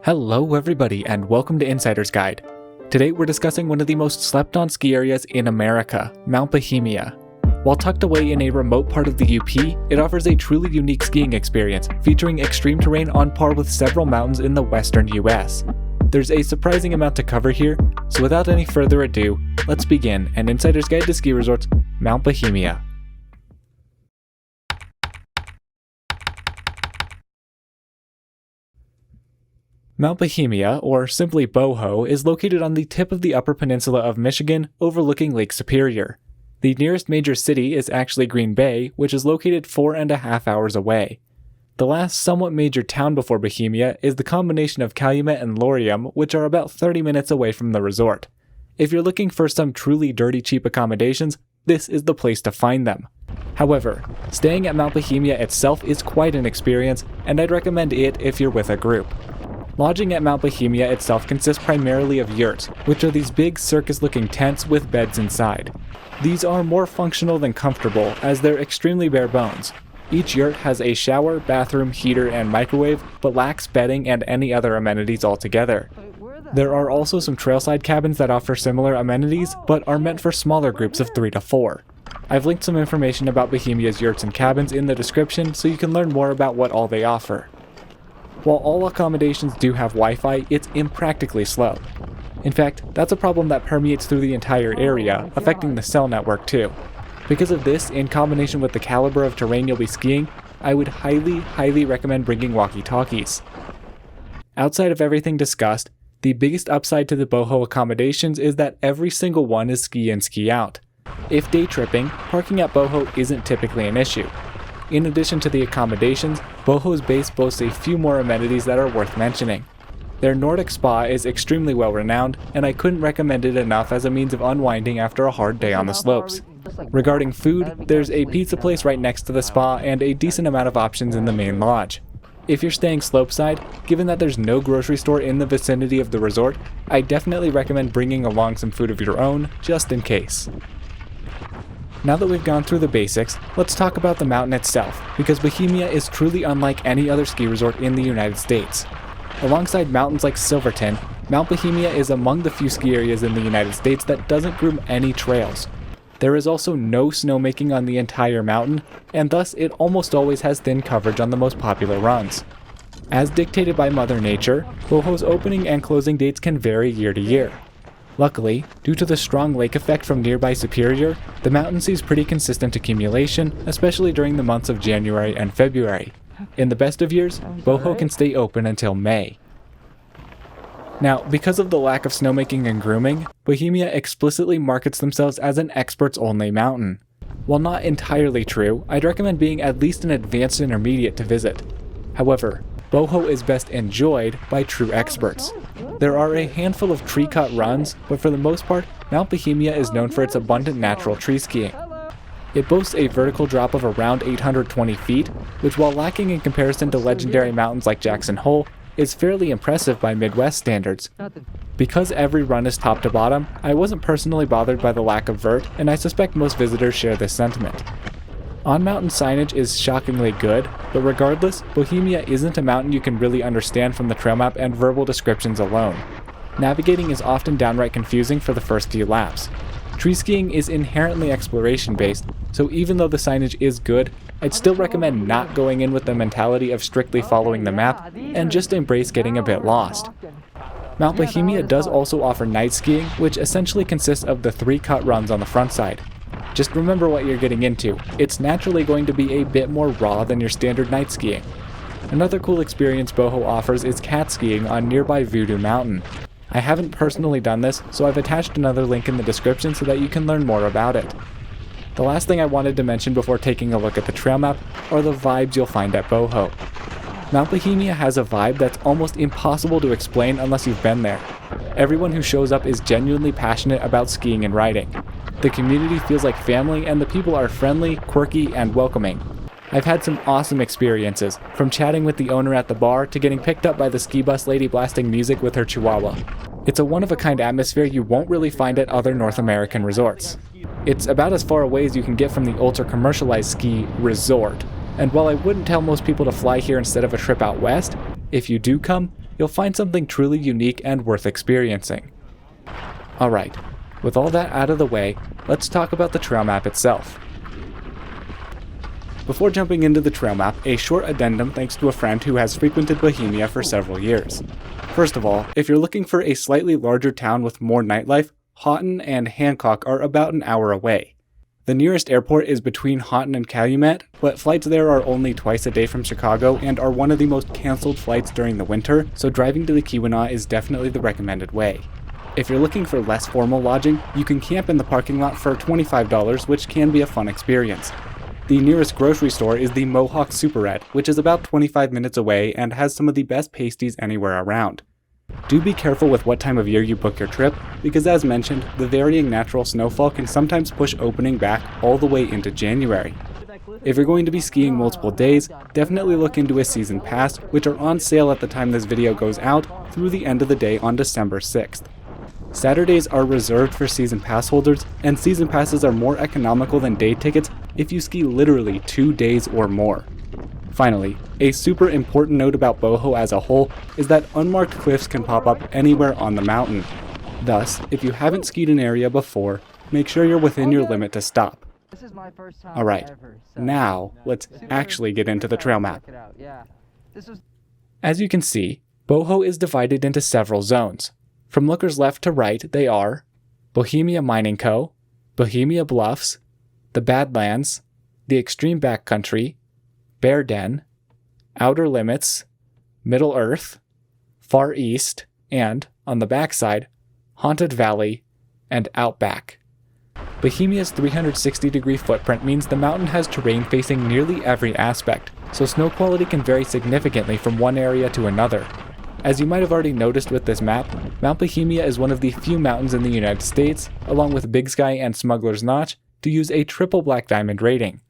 Hello everybody and welcome to Insider's Guide. Today we're discussing one of the most slept on ski areas in America, Mount Bohemia. While tucked away in a remote part of the UP, it offers a truly unique skiing experience, featuring extreme terrain on par with several mountains in the western US. There's a surprising amount to cover here, so without any further ado, let's begin an Insider's Guide to Ski Resorts, Mount Bohemia. Mount Bohemia, or simply Boho, is located on the tip of the Upper Peninsula of Michigan, overlooking Lake Superior. The nearest major city is actually Green Bay, which is located 4.5 hours away. The last somewhat major town before Bohemia is the combination of Calumet and Laurium, which are about 30 minutes away from the resort. If you're looking for some truly dirty cheap accommodations, this is the place to find them. However, staying at Mount Bohemia itself is quite an experience, and I'd recommend it if you're with a group. Lodging at Mount Bohemia itself consists primarily of yurts, which are these big circus-looking tents with beds inside. These are more functional than comfortable, as they're extremely bare bones. Each yurt has a shower, bathroom, heater, and microwave, but lacks bedding and any other amenities altogether. There are also some trailside cabins that offer similar amenities, but are meant for smaller groups of 3 to 4. I've linked some information about Bohemia's yurts and cabins in the description so you can learn more about what all they offer. While all accommodations do have Wi-Fi, it's impractically slow. In fact, that's a problem that permeates through the entire area, affecting the cell network too. Because of this, in combination with the caliber of terrain you'll be skiing, I would highly recommend bringing walkie-talkies. Outside of everything discussed, the biggest upside to the Boho accommodations is that every single one is ski in, ski out. If day tripping, parking at Boho isn't typically an issue. In addition to the accommodations, Boho's base boasts a few more amenities that are worth mentioning. Their Nordic spa is extremely well renowned, and I couldn't recommend it enough as a means of unwinding after a hard day on the slopes. Regarding food, there's a pizza place right next to the spa and a decent amount of options in the main lodge. If you're staying slopeside, given that there's no grocery store in the vicinity of the resort, I definitely recommend bringing along some food of your own, just in case. Now that we've gone through the basics, let's talk about the mountain itself, because Bohemia is truly unlike any other ski resort in the United States. Alongside mountains like Silverton, Mount Bohemia is among the few ski areas in the United States that doesn't groom any trails. There is also no snowmaking on the entire mountain, and thus it almost always has thin coverage on the most popular runs. As dictated by Mother Nature, Boho's opening and closing dates can vary year to year. Luckily, due to the strong lake effect from nearby Superior, the mountain sees pretty consistent accumulation, especially during the months of January and February. In the best of years, Boho can stay open until May. Now, because of the lack of snowmaking and grooming, Bohemia explicitly markets themselves as an experts-only mountain. While not entirely true, I'd recommend being at least an advanced intermediate to visit. However, Boho is best enjoyed by true experts. There are a handful of tree-cut runs, but for the most part, Mount Bohemia is known for its abundant natural tree skiing. It boasts a vertical drop of around 820 feet, which while lacking in comparison to legendary mountains like Jackson Hole, is fairly impressive by Midwest standards. Because every run is top to bottom, I wasn't personally bothered by the lack of vert, and I suspect most visitors share this sentiment. On-mountain signage is shockingly good, but regardless, Bohemia isn't a mountain you can really understand from the trail map and verbal descriptions alone. Navigating is often downright confusing for the first few laps. Tree skiing is inherently exploration-based, so even though the signage is good, I'd still recommend not going in with the mentality of strictly following the map, and just embrace getting a bit lost. Mount Bohemia does also offer night skiing, which essentially consists of the 3 cut runs on the front side. Just remember what you're getting into. It's naturally going to be a bit more raw than your standard night skiing. Another cool experience Boho offers is cat skiing on nearby Voodoo Mountain. I haven't personally done this, so I've attached another link in the description so that you can learn more about it. The last thing I wanted to mention before taking a look at the trail map are the vibes you'll find at Boho. Mount Bohemia has a vibe that's almost impossible to explain unless you've been there. Everyone who shows up is genuinely passionate about skiing and riding. The community feels like family, and the people are friendly, quirky, and welcoming. I've had some awesome experiences, from chatting with the owner at the bar to getting picked up by the ski bus lady blasting music with her chihuahua. It's a one-of-a-kind atmosphere you won't really find at other North American resorts. It's about as far away as you can get from the ultra-commercialized ski resort, and while I wouldn't tell most people to fly here instead of a trip out west, if you do come, you'll find something truly unique and worth experiencing. Alright, with all that out of the way, let's talk about the trail map itself. Before jumping into the trail map, a short addendum thanks to a friend who has frequented Bohemia for several years. First of all, if you're looking for a slightly larger town with more nightlife, Houghton and Hancock are about an hour away. The nearest airport is between Houghton and Calumet, but flights there are only twice a day from Chicago and are one of the most cancelled flights during the winter, so driving to the Keweenaw is definitely the recommended way. If you're looking for less formal lodging, you can camp in the parking lot for $25, which can be a fun experience. The nearest grocery store is the Mohawk Superette, which is about 25 minutes away and has some of the best pasties anywhere around. Do be careful with what time of year you book your trip, because as mentioned, the varying natural snowfall can sometimes push opening back all the way into January. If you're going to be skiing multiple days, definitely look into a season pass, which are on sale at the time this video goes out through the end of the day on December 6th. Saturdays are reserved for season pass holders, and season passes are more economical than day tickets if you ski literally 2 days or more. Finally, a super important note about Boho as a whole is that unmarked cliffs can pop up anywhere on the mountain. Thus, if you haven't skied an area before, make sure you're within your limit to stop. Alright, now let's actually get into the trail map. As you can see, Boho is divided into several zones. From lookers left to right, they are Bohemia Mining Co., Bohemia Bluffs, the Badlands, the Extreme Backcountry, Bear Den, Outer Limits, Middle Earth, Far East, and, on the backside, Haunted Valley, and Outback. Bohemia's 360-degree footprint means the mountain has terrain facing nearly every aspect, so snow quality can vary significantly from one area to another. As you might have already noticed with this map, Mount Bohemia is one of the few mountains in the United States, along with Big Sky and Smuggler's Notch, to use a triple black diamond rating.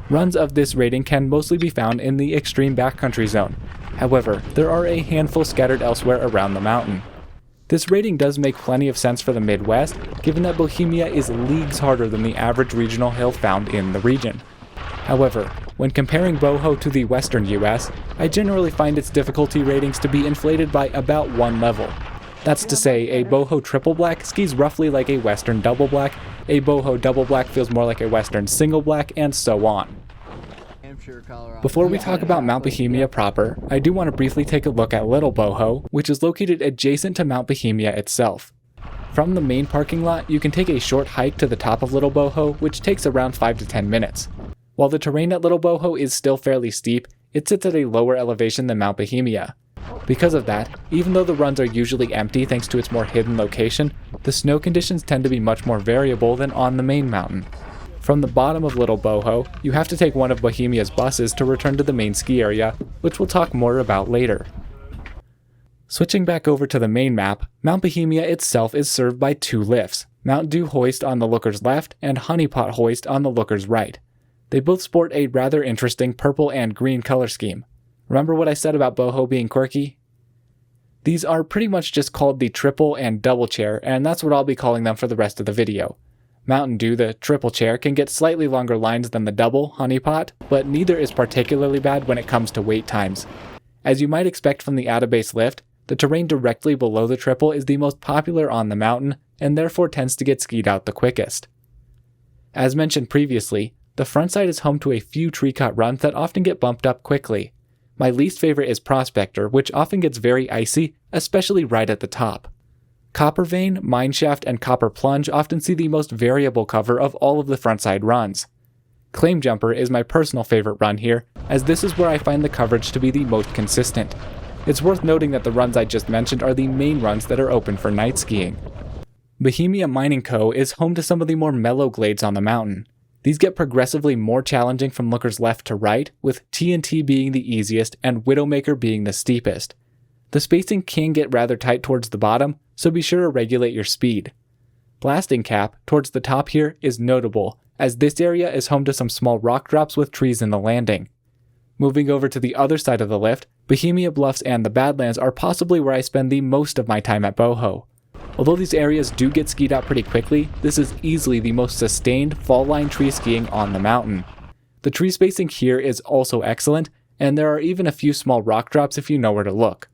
Runs of this rating can mostly be found in the extreme backcountry zone. However, there are a handful scattered elsewhere around the mountain. This rating does make plenty of sense for the Midwest, given that Bohemia is leagues harder than the average regional hill found in the region. However, when comparing Boho to the western US, I generally find its difficulty ratings to be inflated by about one level. That's to say, a Boho triple black skis roughly like a western double black, a Boho double black feels more like a western single black, and so on. Before we talk about Mount Bohemia proper, I do want to briefly take a look at Little Boho, which is located adjacent to Mount Bohemia itself. From the main parking lot, you can take a short hike to the top of Little Boho, which takes around 5 to 10 minutes. While the terrain at Little Boho is still fairly steep, it sits at a lower elevation than Mount Bohemia. Because of that, even though the runs are usually empty thanks to its more hidden location, the snow conditions tend to be much more variable than on the main mountain. From the bottom of Little Boho, you have to take one of Bohemia's buses to return to the main ski area, which we'll talk more about later. Switching back over to the main map, Mount Bohemia itself is served by 2 lifts, Mount Dew Hoist on the looker's left and Honeypot Hoist on the looker's right. They both sport a rather interesting purple and green color scheme. Remember what I said about Boho being quirky? These are pretty much just called the triple and double chair, and that's what I'll be calling them for the rest of the video. Mountain Dew, the triple chair, can get slightly longer lines than the double, Honeypot, but neither is particularly bad when it comes to wait times. As you might expect from the Addabase lift, the terrain directly below the triple is the most popular on the mountain, and therefore tends to get skied out the quickest. As mentioned previously, the front side is home to a few tree cut runs that often get bumped up quickly. My least favorite is Prospector, which often gets very icy, especially right at the top. Copper Vein, Mineshaft, and Copper Plunge often see the most variable cover of all of the frontside runs. Claim Jumper is my personal favorite run here, as this is where I find the coverage to be the most consistent. It's worth noting that the runs I just mentioned are the main runs that are open for night skiing. Bohemia Mining Co. is home to some of the more mellow glades on the mountain. These get progressively more challenging from lookers left to right, with TNT being the easiest and Widowmaker being the steepest. The spacing can get rather tight towards the bottom, so be sure to regulate your speed. Blasting Cap, towards the top here, is notable, as this area is home to some small rock drops with trees in the landing. Moving over to the other side of the lift, Bohemia Bluffs and the Badlands are possibly where I spend the most of my time at Boho. Although these areas do get skied out pretty quickly, this is easily the most sustained fall line tree skiing on the mountain. The tree spacing here is also excellent, and there are even a few small rock drops if you know where to look.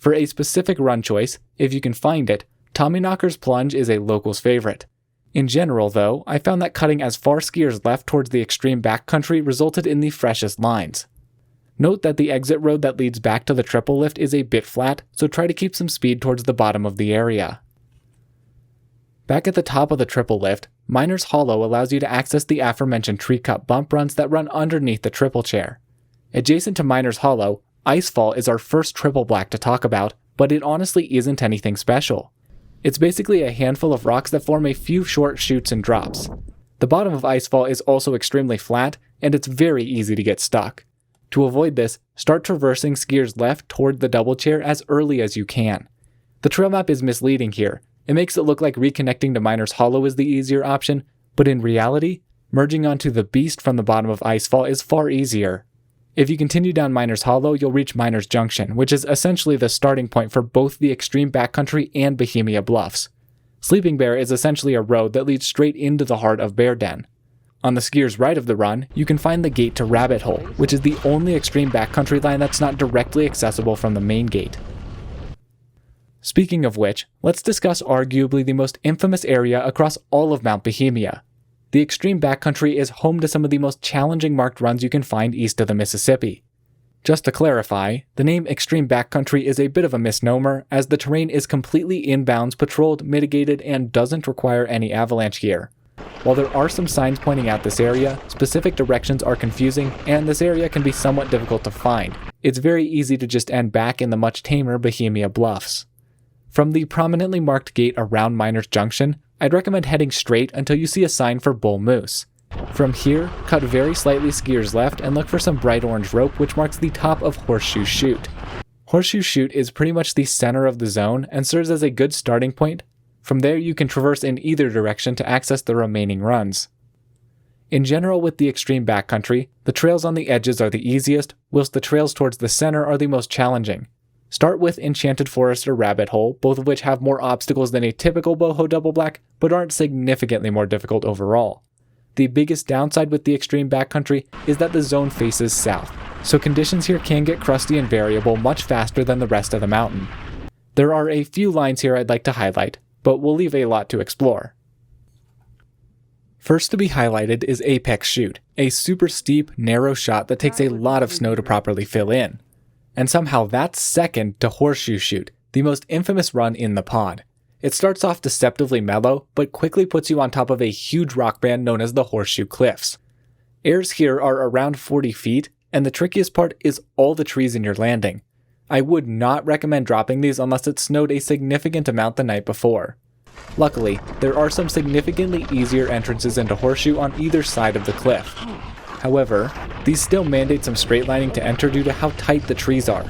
For a specific run choice, if you can find it, Tommyknocker's Plunge is a local's favorite. In general, though, I found that cutting as far skiers left towards the extreme backcountry resulted in the freshest lines. Note that the exit road that leads back to the triple lift is a bit flat, so try to keep some speed towards the bottom of the area. Back at the top of the triple lift, Miner's Hollow allows you to access the aforementioned tree cut bump runs that run underneath the triple chair. Adjacent to Miner's Hollow, Icefall is our first triple black to talk about, but it honestly isn't anything special. It's basically a handful of rocks that form a few short chutes and drops. The bottom of Icefall is also extremely flat, and it's very easy to get stuck. To avoid this, start traversing skiers left toward the double chair as early as you can. The trail map is misleading here. It makes it look like reconnecting to Miner's Hollow is the easier option, but in reality, merging onto the Beast from the bottom of Icefall is far easier. If you continue down Miner's Hollow, you'll reach Miner's Junction, which is essentially the starting point for both the extreme backcountry and Bohemia Bluffs. Sleeping Bear is essentially a road that leads straight into the heart of Bear Den. On the skier's right of the run, you can find the gate to Rabbit Hole, which is the only extreme backcountry line that's not directly accessible from the main gate. Speaking of which, let's discuss arguably the most infamous area across all of Mount Bohemia. The extreme backcountry is home to some of the most challenging marked runs you can find east of the Mississippi. Just to clarify, the name extreme backcountry is a bit of a misnomer, as the terrain is completely inbounds, patrolled, mitigated, and doesn't require any avalanche gear. While there are some signs pointing out this area, specific directions are confusing, and this area can be somewhat difficult to find. It's very easy to just end back in the much tamer Bohemia Bluffs. From the prominently marked gate around Miner's Junction, I'd recommend heading straight until you see a sign for Bull Moose. From here, cut very slightly skiers left and look for some bright orange rope which marks the top of Horseshoe Chute. Horseshoe Chute is pretty much the center of the zone and serves as a good starting point. From there you can traverse in either direction to access the remaining runs. In general with the extreme backcountry, the trails on the edges are the easiest, whilst the trails towards the center are the most challenging. Start with Enchanted Forest or Rabbit Hole, both of which have more obstacles than a typical Boho double black, but aren't significantly more difficult overall. The biggest downside with the extreme backcountry is that the zone faces south, so conditions here can get crusty and variable much faster than the rest of the mountain. There are a few lines here I'd like to highlight, but we'll leave a lot to explore. First to be highlighted is Apex Chute, a super steep, narrow shot that takes a lot of snow to properly fill in. And somehow that's second to Horseshoe Chute, the most infamous run in the pod. It starts off deceptively mellow, but quickly puts you on top of a huge rock band known as the Horseshoe Cliffs. Airs here are around 40 feet, and the trickiest part is all the trees in your landing. I would not recommend dropping these unless it snowed a significant amount the night before. Luckily, there are some significantly easier entrances into Horseshoe on either side of the cliff. However, these still mandate some straight lining to enter due to how tight the trees are.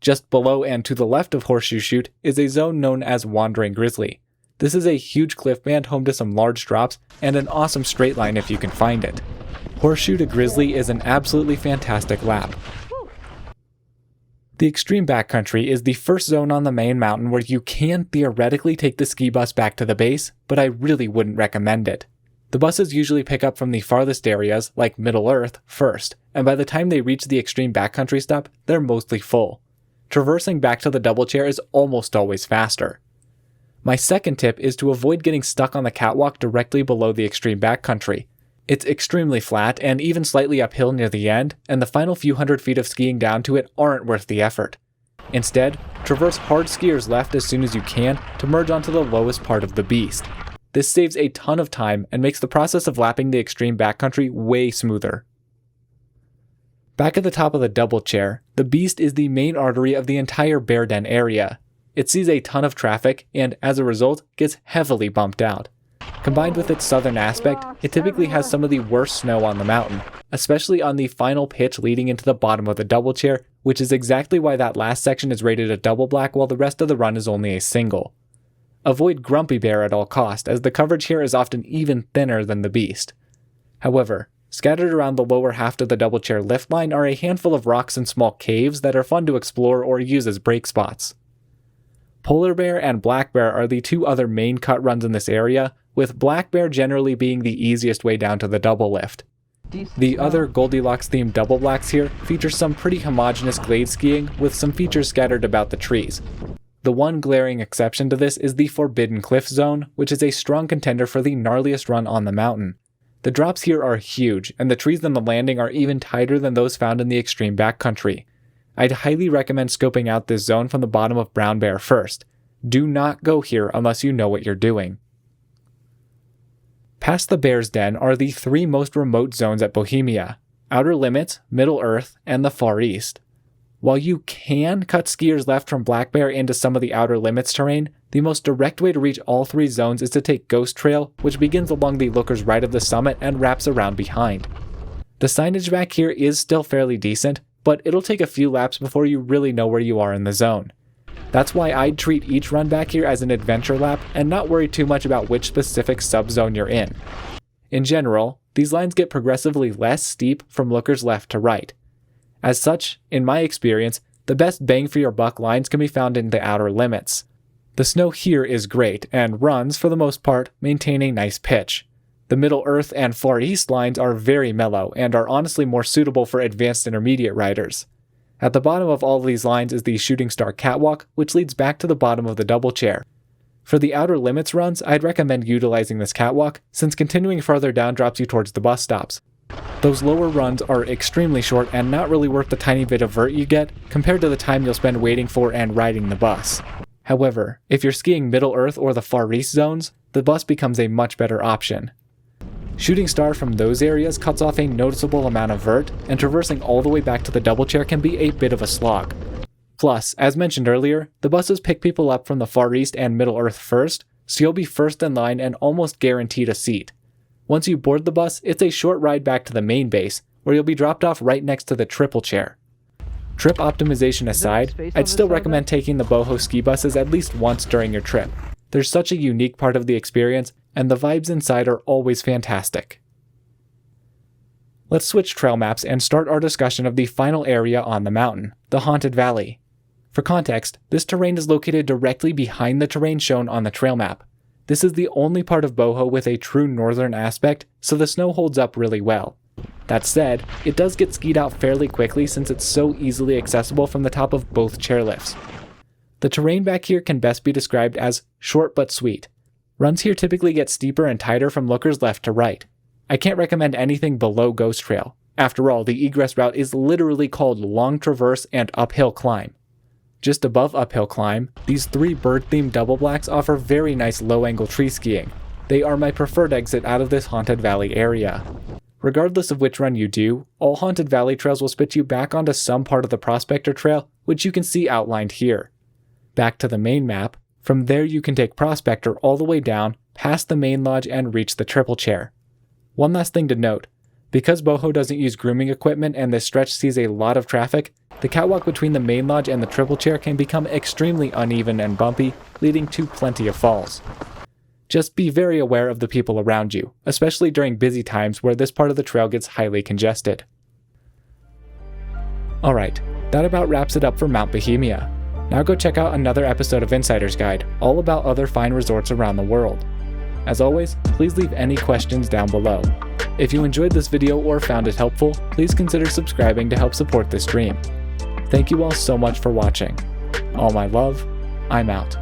Just below and to the left of Horseshoe Chute is a zone known as Wandering Grizzly. This is a huge cliff band home to some large drops and an awesome straight line if you can find it. Horseshoe to Grizzly is an absolutely fantastic lap. The extreme backcountry is the first zone on the main mountain where you can theoretically take the ski bus back to the base, but I really wouldn't recommend it. The buses usually pick up from the farthest areas, like Middle Earth, first, and by the time they reach the extreme backcountry stop, they're mostly full. Traversing back to the double chair is almost always faster. My second tip is to avoid getting stuck on the catwalk directly below the extreme backcountry. It's extremely flat and even slightly uphill near the end, and the final few hundred feet of skiing down to it aren't worth the effort. Instead, traverse hard skiers left as soon as you can to merge onto the lowest part of the beast. This saves a ton of time and makes the process of lapping the extreme backcountry way smoother. Back at the top of the double chair, the beast is the main artery of the entire Bear Den area. It sees a ton of traffic and, as a result, gets heavily bumped out. Combined with its southern aspect, it typically has some of the worst snow on the mountain, especially on the final pitch leading into the bottom of the double chair, which is exactly why that last section is rated a double black while the rest of the run is only a single. Avoid Grumpy Bear at all cost, as the coverage here is often even thinner than the beast. However, scattered around the lower half of the double chair lift line are a handful of rocks and small caves that are fun to explore or use as break spots. Polar Bear and Black Bear are the two other main cut runs in this area, with Black Bear generally being the easiest way down to the double lift. The other Goldilocks-themed double blacks here feature some pretty homogeneous glade skiing with some features scattered about the trees. The one glaring exception to this is the Forbidden Cliff Zone, which is a strong contender for the gnarliest run on the mountain. The drops here are huge, and the trees on the landing are even tighter than those found in the extreme backcountry. I'd highly recommend scoping out this zone from the bottom of Brown Bear first. Do not go here unless you know what you're doing. Past the Bear's Den are the three most remote zones at Bohemia: Outer Limits, Middle Earth, and the Far East. While you can cut skiers left from Black Bear into some of the Outer Limits terrain, the most direct way to reach all three zones is to take Ghost Trail, which begins along the looker's right of the summit and wraps around behind. The signage back here is still fairly decent, but it'll take a few laps before you really know where you are in the zone. That's why I'd treat each run back here as an adventure lap and not worry too much about which specific subzone you're in. In general, these lines get progressively less steep from lookers left to right. As such, in my experience, the best bang for your buck lines can be found in the Outer Limits. The snow here is great, and runs, for the most part, maintain a nice pitch. The Middle Earth and Far East lines are very mellow, and are honestly more suitable for advanced intermediate riders. At the bottom of all of these lines is the Shooting Star Catwalk, which leads back to the bottom of the double chair. For the Outer Limits runs, I'd recommend utilizing this catwalk, since continuing farther down drops you towards the bus stops. Those lower runs are extremely short and not really worth the tiny bit of vert you get compared to the time you'll spend waiting for and riding the bus. However, if you're skiing Middle Earth or the Far East zones, the bus becomes a much better option. Shooting Star from those areas cuts off a noticeable amount of vert, and traversing all the way back to the double chair can be a bit of a slog. Plus, as mentioned earlier, the buses pick people up from the Far East and Middle Earth first, so you'll be first in line and almost guaranteed a seat. Once you board the bus, it's a short ride back to the main base, where you'll be dropped off right next to the triple chair. Trip optimization aside, I'd still recommend taking the Boho ski buses at least once during your trip. They're such a unique part of the experience, and the vibes inside are always fantastic. Let's switch trail maps and start our discussion of the final area on the mountain, the Haunted Valley. For context, this terrain is located directly behind the terrain shown on the trail map. This is the only part of Boho with a true northern aspect, so the snow holds up really well. That said, it does get skied out fairly quickly since it's so easily accessible from the top of both chairlifts. The terrain back here can best be described as short but sweet. Runs here typically get steeper and tighter from lookers left to right. I can't recommend anything below Ghost Trail. After all, the egress route is literally called Long Traverse and Uphill Climb. Just above Uphill Climb, these three bird-themed double blacks offer very nice low-angle tree skiing. They are my preferred exit out of this Haunted Valley area. Regardless of which run you do, all Haunted Valley trails will spit you back onto some part of the Prospector Trail, which you can see outlined here. Back to the main map, from there you can take Prospector all the way down, past the main lodge and reach the triple chair. One last thing to note, because Boho doesn't use grooming equipment and this stretch sees a lot of traffic, the catwalk between the main lodge and the triple chair can become extremely uneven and bumpy, leading to plenty of falls. Just be very aware of the people around you, especially during busy times where this part of the trail gets highly congested. Alright, that about wraps it up for Mount Bohemia. Now go check out another episode of Insider's Guide, all about other fine resorts around the world. As always, please leave any questions down below. If you enjoyed this video or found it helpful, please consider subscribing to help support this stream. Thank you all so much for watching. All my love, I'm out.